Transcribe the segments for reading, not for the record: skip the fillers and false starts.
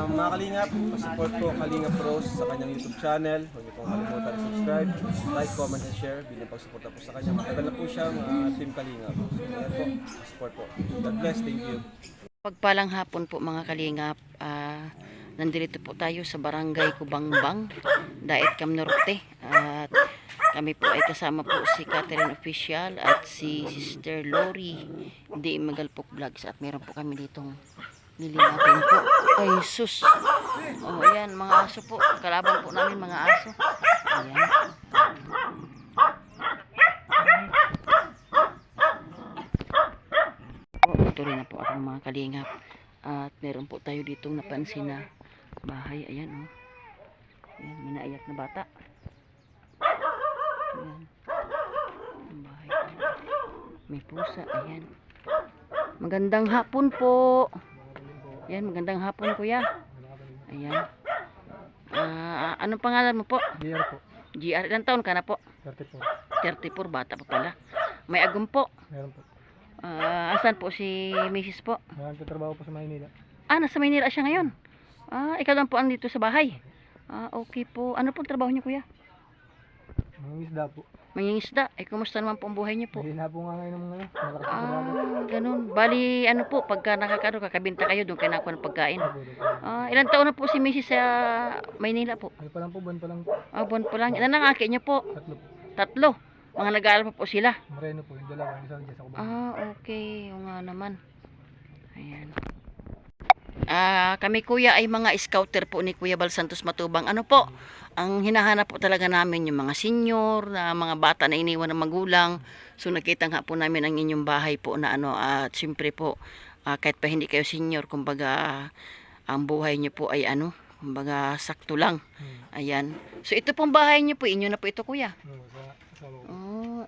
Mga Kalingap, support po Kalingap Rose sa kanyang YouTube channel. Huwag niyo pong kalimutan subscribe, like, comment, and share. Bilang pagsuporta po sa kanya. Matagal na po siyang Team Kalingap. So, ayan po, support po. God bless, thank you. Pagpalang hapon po mga kalingap, nandito po tayo sa barangay Kubangbang, Daet Cam Norte, at kami po ay kasama po si Catherine Official at si Sister Lori Di Magalpok Vlogs, at meron po kami ditong nililapin po. Ay sus, oh ayan mga aso po, kalaban po namin mga aso. Ayan. Tuloy na po ako mga kalingap, at meron po tayo ditong napansin na bahay. Ayan oh, ayan, may naiyak na bata. Ayan, ang bahay, may pusa. Ayan, magandang hapon po. Ayan, magandang hapon kuya. Ayan, anong pangalan mo po? GR po. GR, ilang taon ka na po? 34. 34, bata pa pala. May agum po. Meron po. Asan po si Mrs. po? Nagtatrabaho po sa Maynila. Nasa Maynila siya ngayon. Ikaw lang po andito sa bahay. Okay po. Ano po trabaho niyo kuya? Mangingisda po. Mangingisda. Kumusta naman po ang buhay niyo po? Hindi na po nga ngayon ng mga malakas sa trabaho. Ganun. Bali, ano po, pagka kakabinta kayo, doon kayo nakuha ng pagkain. Ilang taon na po si Mrs. sa Maynila po? Ano pa lang po, buwan pa lang po. Buwan po lang. Ilan ang aki niyo po? 3 po. 3. Mga nag-aaral pa po sila. Moreno po, yung dalawa, yung isang dyan sa Kubangan. Okay. Yung nga naman. Ayan. Kami kuya ay mga scouter po ni Kuya Bal Santos Matubang. Ano po? Ang hinahanap po talaga namin yung mga senior, na mga bata na iniwan ng magulang. So nakita nga po namin ang inyong bahay po na ano, at siyempre po kahit pa hindi kayo senior, kumbaga ang buhay niyo po ay ano, kumbaga sakto lang. Ayan. So ito pong bahay niyo po, inyo na po ito kuya. Sa asawa ko.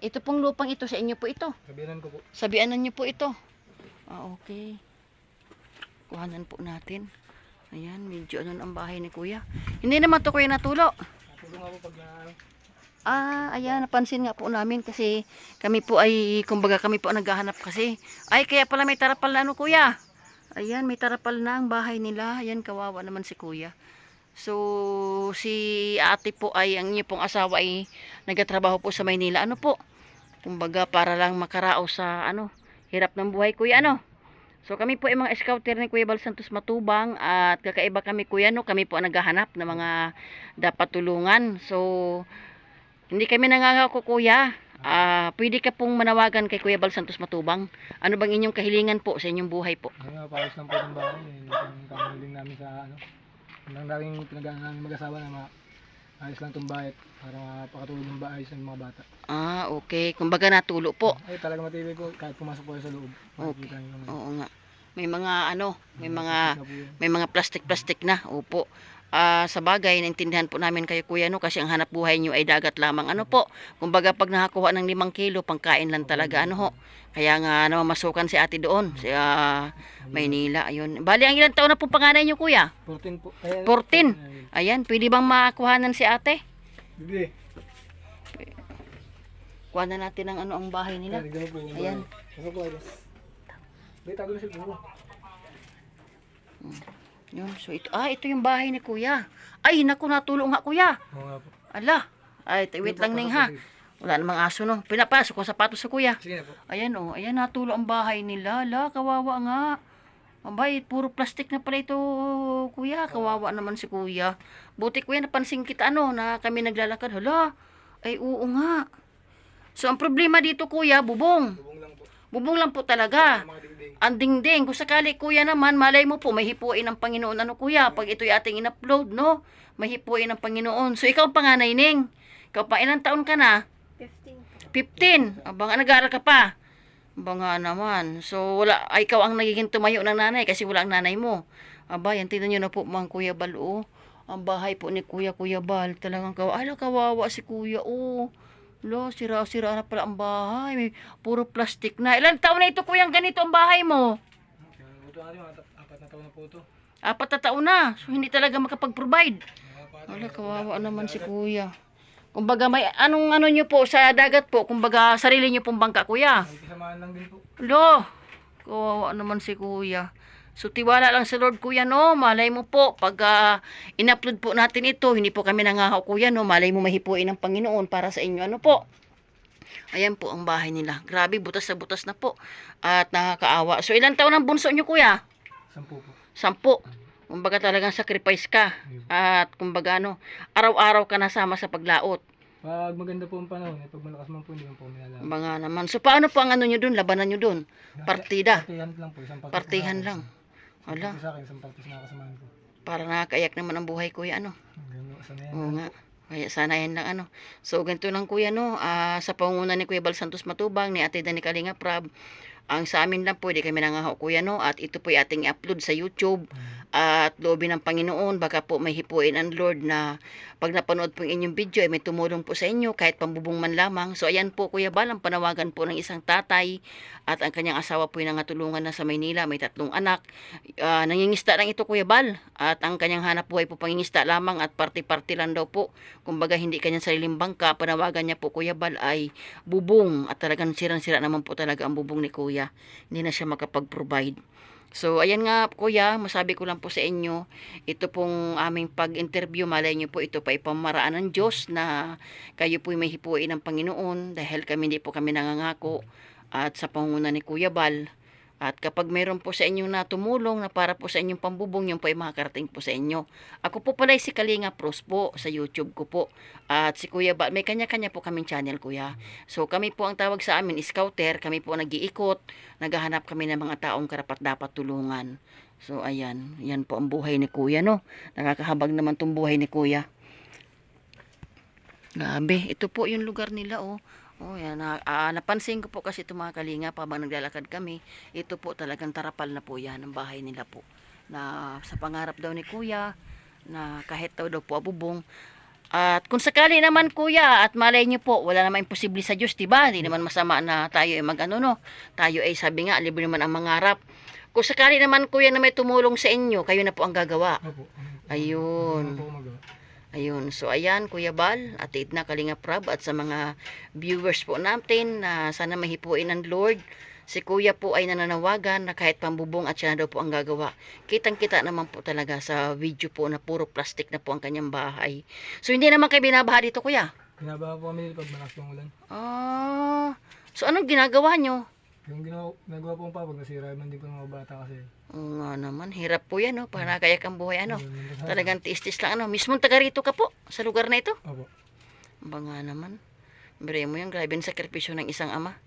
Ito pong lupang ito sa inyo po ito. Sabihanan ko po. Sabianan niyo po ito. Okay. Kuhanan po natin. Ayan, medyo ano ang bahay ni kuya. Hindi naman to kuya natulo. Tulong nga po pag Ayan, napansin nga po namin kasi kami po ay, kumbaga kami po naghahanap kasi. Ay, kaya pala may tarapal na ano kuya. Ayan, may tarapal na ang bahay nila. Ayan, kawawa naman si kuya. So, si ate po ay, ang inyo pong asawa ay nagtatrabaho po sa Maynila. Ano po? Kumbaga para lang makarao sa ano, hirap ng buhay kuya ano. So kami po ay mga scouter ni Kuya Bal Santos Matubang, at kakaiba kami kuya no, kami po ang naghahanap ng mga dapat tulungan. So hindi kami nangangako kuya. Pwede ka pong manawagan kay Kuya Bal Santos Matubang. Ano bang inyong kahilingan po sa inyong buhay po? Ngayon, paayos lang po ng bahay. Yung kamiling namin sa ano. Ang daming pinag-aaral namin mag-asawa na ayos lang itong bahay para mapakatulog ng bahay sa mga bata. Okay. Kumbaga natulo po. Ay, talaga matibay po kahit pumasok po kayo sa loob. Okay. Makikita niyo naman. Oo nga. May mga ano, Plastic na po yun. may mga plastic na. Opo. Sa bagay, naintindihan po namin kayo kuya no, kasi ang hanap buhay nyo ay dagat lamang. Ano po? Kumbaga pag nakakuha ng 5 kilo, pangkain lang talaga. Ano ho? Kaya nga namamasukan si ate doon sa Maynila. Ayun. Bali, ang ilang taon na po panganay nyo kuya? 14 po. 14. Ayan, pwede bang makuhanan si ate? Bibi. Kuha na natin ang ano ang bahay nila. Ayan. Pasok po kayo. Bay, tago na siya. Yun, so ito, ito yung bahay ni kuya. Ay, naku, natulong nga kuya. Oo nga po. Ala. Ay, wait lang ning ha. Wala namang aso no. Pinapasok ko sapatos sa kuya. Sige na po. Ayan oh, ayan natulo ang bahay nila. La, kawawa nga. Abay, puro plastic na pala ito, kuya. Kawawa naman si kuya. Buti kuya, napansin kita ano, na kami naglalakad. Hala, ay oo nga. So, ang problema dito kuya, bubong. Bubong lang po. Bubong lang po talaga. Mga dingding. Ang dingding. Kung sakali kuya naman, malay mo po, may hipuin ng Panginoon. Ano kuya, pag ito'y ating in-upload, no? May hipuin ng Panginoon. So, ikaw panganay, Ning. Ikaw pa, ilang taon ka na? 15. Abang, nag-aaral ka pa? Banga naman. So, wala, ikaw ang nagiging tumayo ng nanay kasi wala ang nanay mo. Aba, yan, tingnan nyo na po mga Kuya Bal, oh. Ang bahay po ni Kuya Bal. Talagang kawawa si Kuya, oh. Lo, sira-sira na pala ang bahay. May puro plastic na. Ilang taon na ito, Kuya, ganito ang bahay mo? Ito nga rin, 4 na taon na po ito. 4 na taon na. So, hindi talaga makapag-provide. Wala, kawawa naman si Kuya. Kumbaga, may anong ano nyo po sa dagat po? Kumbaga, sarili nyo pong bangka, Kuya. May kasamaan lang din po. Lo, kawawa naman si Kuya. So tiwala lang sa Lord kuya no, malay mo po pag in-upload po natin ito, hindi po kami nangahaw kuya no, malay mo mahipuin ng Panginoon para sa inyo ano po. Ayan po ang bahay nila. Grabe, butas na butas na po. At nakakaawa. So ilang taon ang bunso nyo kuya? 10 po. 10. Kumbaga talagang sacrifice ka. At kumbaga ano, araw-araw ka nasama sa paglaot. Pag maganda po ang panahon, pag malakas man po, hindi man po kami alam. Mga naman. So paano po ang ano nyo dun? Labanan nyo dun? Partida. Partihan lang po, isang partis. Partihan lang. Wala. Sa akin, isang partis na kasamahan ko. Para nakakaiyak naman ang buhay kuya ano. Ganun, sanayan Oo lang. nga. Kaya sana yan lang ano. So ganito lang kuya no. Sa pangunguna ni Kuya Bal Santos Matubang, ni Ate Dani Kalinga Prab, ang sa amin lang po, di kami nangahaw kuya no. At ito po yung ating i-upload sa YouTube. At loobin ng Panginoon, baka po may hipuin ang Lord na pag napanood po yung inyong video, ay may tumulong po sa inyo kahit pambubong man lamang. So ayan po Kuya Bal, ang panawagan po ng isang tatay at ang kanyang asawa po yung nangatulungan na sa Maynila, may 3 anak. Nangingista lang ito Kuya Bal at ang kanyang hanap buhay po pangingista lamang at party-party lang daw po. Kumbaga hindi kanyang sariling bangka, panawagan niya po Kuya Bal ay bubong at talagang sirang-sira naman po talaga ang bubong ni Kuya. Hindi na siya makapag-provide. So, ayan nga kuya, masabi ko lang po sa inyo, ito pong aming pag-interview, malay nyo po, ito pa ipamaraan ng Diyos na kayo po may hipuin ng Panginoon dahil kami hindi po kami nangangako at sa pangunguna ni Kuya Bal. At kapag mayroon po sa inyo na tumulong na para po sa inyong pambubong, yun po ay makakarating po sa inyo. Ako po pala si Kalinga Pros po sa YouTube ko po. At si Kuya Bal, may kanya-kanya po kaming channel kuya. So kami po ang tawag sa amin, scouter. Kami po nag-iikot, naghahanap kami ng mga taong karapat dapat tulungan. So ayan, yan po ang buhay ni kuya no. Nakakahabag naman tong buhay ni kuya. Grabe, ito po yung lugar nila oh. Oh, yan. Napansin ko po kasi ito mga kalinga habang naglalakad kami. Ito po talagang tarapal na po yan ang bahay nila po. Na sa pangarap daw ni kuya na kahit daw po abubong. At kung sakali naman kuya at malay niyo po, wala naman imposible sa Diyos, diba? Hindi naman masama na tayo ay mag-ano no. Tayo ay sabi nga, libre naman ang mangarap. Kung sakali naman kuya na may tumulong sa inyo, kayo na po ang gagawa. Opo. Ayun. Ano po magawa? Ayun, so ayan Kuya Bal, Ate Edna Kalinga Prab at sa mga viewers po natin na sana mahipuin ng Lord. Si Kuya po ay nananawagan na kahit pambubong at siya na daw po ang gagawa. Kitang-kita naman po talaga sa video po na puro plastic na po ang kanyang bahay. So hindi naman kayo binabaha dito Kuya? Binabaha po kami dito pag malakas yung ulan. So anong ginagawa nyo? Yung ginagawa po pa pag nasira man din po ng mga bata kasi. Oo nga naman, hirap po yan no, para nakayak ang buhay ano. Yun, Talagang tiis-tiis lang ano. Mismong taga rito ka po sa lugar na ito? Opo. Ba nga naman. Bire mo yung grabe ang sakripisyo ng isang ama.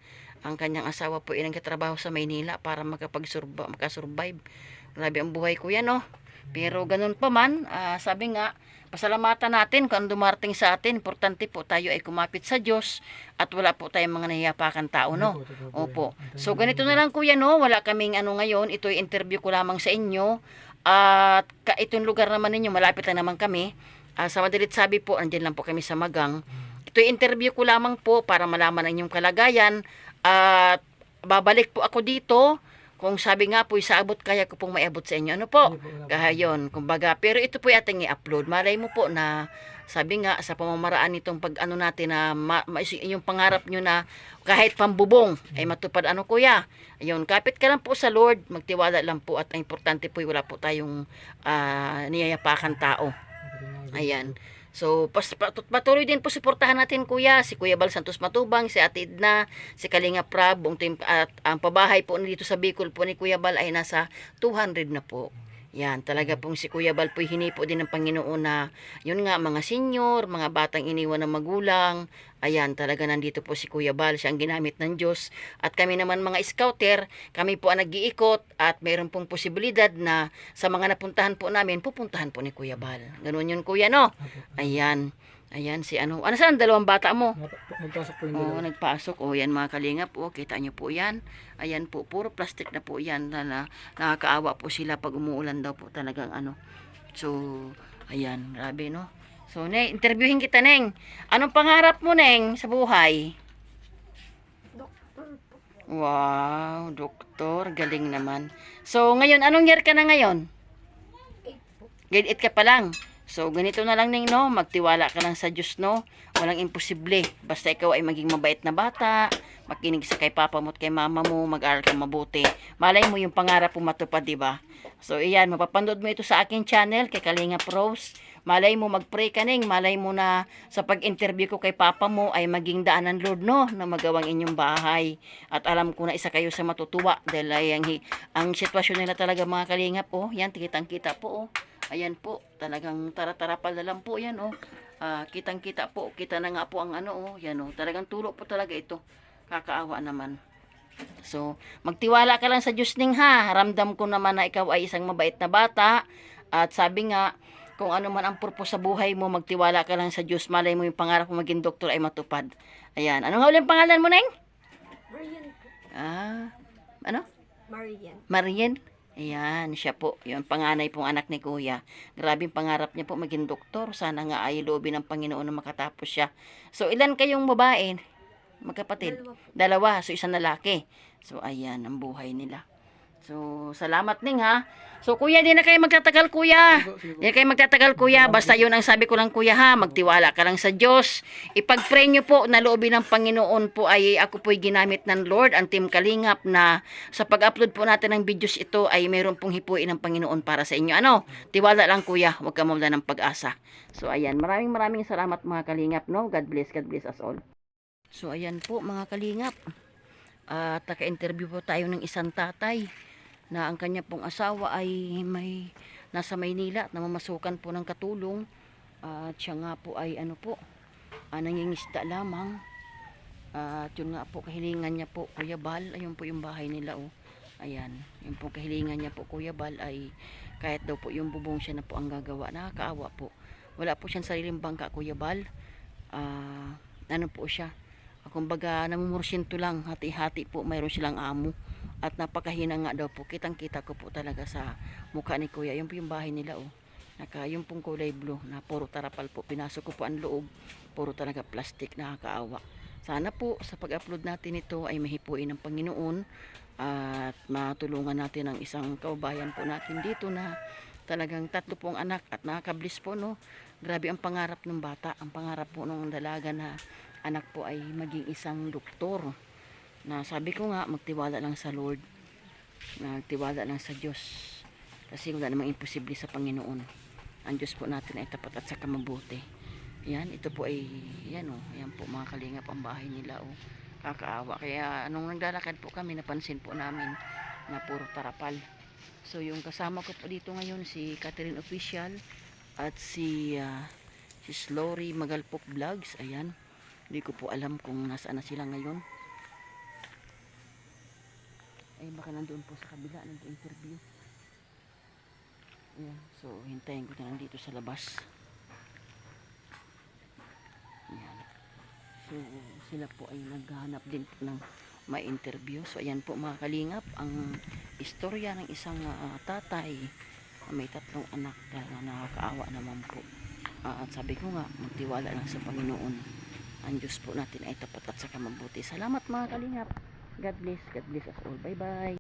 Ang kanyang asawa po ay nagkatrabaho sa Maynila para makasurvive. Grabe ang buhay ko yan, no? Pero ganun pa man, sabi nga, pasalamatan natin kung dumarating sa atin. Importante po tayo ay kumapit sa Diyos at wala po tayong mga nahihapakan tao, no? Opo. So ganito na lang kuya, no? Wala kaming ano ngayon. Ito ay interview ko lamang sa inyo. At itong lugar naman ninyo, malapit na naman kami. Sa madalit sabi po, andyan lang po kami sa Magang. Ito ay interview ko lamang po para malaman ang inyong kalagayan. At babalik po ako dito. Kung sabi nga po, isaabot kaya ko pong maiabot sa inyo. Ano po? Kahayon. Kumbaga, pero ito po yung ating i-upload. Malay mo po na, sabi nga, sa pamamaraan nitong pag-ano natin na, yung pangarap nyo na kahit pambubong, ay matupad. Ano kuya? Ayun, kapit ka lang po sa Lord. Magtiwala lang po. At ang importante po, wala po tayong niyayapakan tao. Ayan. So, patuloy din po suportahan natin kuya, si Kuya Bal Santos Matubang, si Ate Edna, si Kalinga Prab, at ang pabahay po dito sa Bicol po ni Kuya Bal ay nasa 200 na po. Yan, talaga pong si Kuya Bal po hinipo din ng Panginoon na, yun nga, mga senior, mga batang iniwan ng magulang. Ayan, talaga nandito po si Kuya Bal, siya ang ginamit ng Diyos. At kami naman mga scouter, kami po ang nag-iikot at mayroon pong posibilidad na sa mga napuntahan po namin, pupuntahan po ni Kuya Bal. Ganun yun kuya, no? Ayan. Ayan si ano. Ano saan dalawang bata mo? Nagpasok po yung Oo, dalawa. nagpasok. O, yan mga kalingap. O, kita nyo po yan. Ayan po, puro plastic na po yan. Nakakaawa po sila pag umuulan daw po talagang ano. So, ayan. Grabe, no? So, Neng, interviewin kita, Neng. Anong pangarap mo, Neng, sa buhay? Doktor po. Wow, doktor. Galing naman. So, ngayon, anong year ka na ngayon? 8 po. Grade 8 ka pa lang. So, ganito na lang ning, no? Magtiwala ka lang sa Diyos, no? Walang imposible. Basta ikaw ay maging mabait na bata, makinig sa kay papa mo at kay mama mo, mag-aral ka mabuti. Malay mo yung pangarap mo matupad, di ba? So, iyan, mapapanood mo ito sa aking channel, kay Kalinga Pros. Malay mo, mag-pray ka ning. Malay mo na sa pag-interview ko kay papa mo ay maging daan ng Lord, no? Na magawang inyong bahay. At alam ko na isa kayo sa matutuwa dahil ay ang sitwasyon nila talaga mga kalingap, oh. Yan, kitang-kita po, oh. Ayan po, talagang tara-tara pala lang po yan, oh. Kitang-kita po, kita na nga po ang ano, oh. Yan, oh. Talagang turo po talaga ito. Kakaawa naman. So, magtiwala ka lang sa Diyos ning, ha. Ramdam ko naman na ikaw ay isang mabait na bata. At sabi nga, kung ano man ang purpose sa buhay mo, magtiwala ka lang sa Diyos. Malay mo yung pangarap mo maging doktor ay matupad. Ayan. Anong huling pangalan mo, Neng? Marian po. Ano? Marian. Marian. Ayan, siya po. Yung panganay pong anak ni Kuya. Grabing pangarap niya po maging doktor. Sana nga ay loobin ng Panginoon na makatapos siya. So, ilan kayong babae? Magkapatid? Dalawa. So, isang lalaki. So, ayan, ang buhay nila. So, salamat ning, ha. So, Kuya, di na kayo magtatagal, Kuya. Di na kayo magtatagal, Kuya. Basta yun ang sabi ko lang, Kuya, ha. Magtiwala ka lang sa Diyos. Ipag-pray nyo po na loobin ng Panginoon po ay ako po'y ginamit ng Lord, ang Team Kalingap, na sa pag-upload po natin ng videos ito ay mayroon pong hipuin ng Panginoon para sa inyo. Ano? Tiwala lang, Kuya. Huwag ka mawala ng pag-asa. So, ayan. Maraming salamat, mga Kalingap, no? God bless us all. So, ayan po, mga Kalingap. At naka-interview po tayo ng isang tatay na ang kanya pong asawa ay nasa Maynila at namamasukan po ng katulong. At siya nga po ay nangingisda lamang. At yun nga po, kahilingan niya po, Kuya Bal. Ayun po yung bahay nila, oh. Ayan, yung po kahilingan niya po, Kuya Bal, ay kahit daw po yung bubong siya na po ang gagawa. Nakakaawa po. Wala po siyang sariling bangka, Kuya Bal. Ano po siya? Kumbaga, namumursyento lang, hati-hati po, mayroon silang amo. At napakahina nga daw po. Kitang-kita ko po talaga sa mukha ni Kuya. Yung po yung bahay nila, oh. Yung pong kulay blue na puro tarapal po. Pinasok ko po ang loob. Puro talaga plastic. Nakakaawa. Sana po sa pag-upload natin ito ay mahipuin ng Panginoon at matulungan natin ang isang kaubayan po natin dito na talagang 3 pong anak at nakakablis po, no. Grabe ang pangarap ng bata. Ang pangarap po ng dalaga na anak po ay maging isang doktor. Na sabi ko nga, magtiwala lang sa Lord, magtiwala lang sa Diyos, kasi wala namang imposible sa Panginoon. Ang Diyos po natin ay tapat at saka mabuti. Yan, ito po ay yan, oh, yan po mga Kalingap ang bahay nila, oh. Kakaawa. Kaya nung naglalakad po kami, napansin po namin na puro tarapal. So yung kasama ko po dito ngayon, si Catherine Official at si Slory Magalpok Vlogs. Ayan, hindi ko po alam kung nasaan na sila ngayon. Ay, baka nandoon po sa kabila, nag-interview. Ayan, so hintayin ko na nandito sa labas. Ayan. So, sila po ay naghahanap din po ng may interview. So, ayan po mga Kalingap, ang istorya ng isang tatay na may 3 anak na nakakaawa naman po. At sabi ko nga, magtiwala lang sa Panginoon. Ang Diyos po natin ay tapat at saka mabuti. Salamat mga Kalingap. God bless us all. Bye-bye.